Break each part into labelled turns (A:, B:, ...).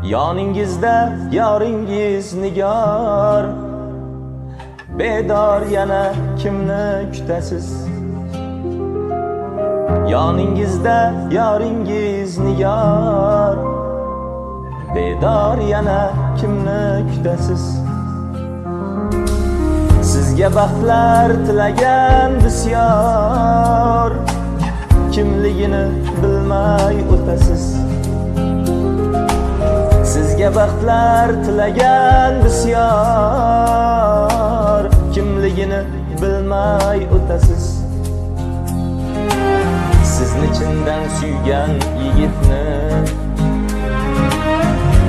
A: Yoningizda yoringiz nigor, bedor yana kimni kutasiz? Yoningizda yoringiz nigor, bedor yana kimni kutasiz? Sizga baxtlar tilagan bisyor, kimligini bilmay o'tasiz. Sizga baxtlar tilagan bisyor, kimligini bilmay o'tasiz. Sizni chindan suygan yigitni,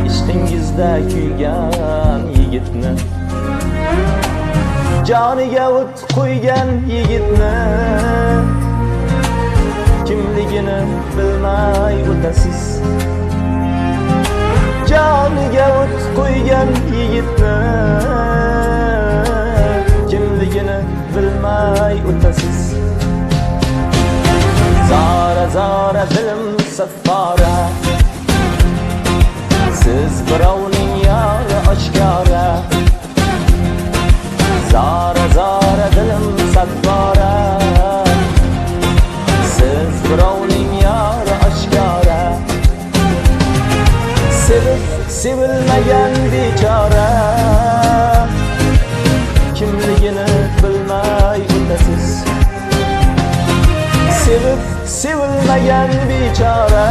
A: ishqingizda kuygan yigitni, joniga o't qo'ygan yigitni, kimligini bilmay o'tasiz. Joniga o't qo'ygan yigitni, kimligini bilmay o'tasiz. Zora zora dilim saffora, siz birovning yori oshkora. Zora zora dilim saffora, siz birovning yori oshkora. Sevib sevilmagan bechora, kimligini bilmay o'tasiz. Sevib sevilmagan bechora,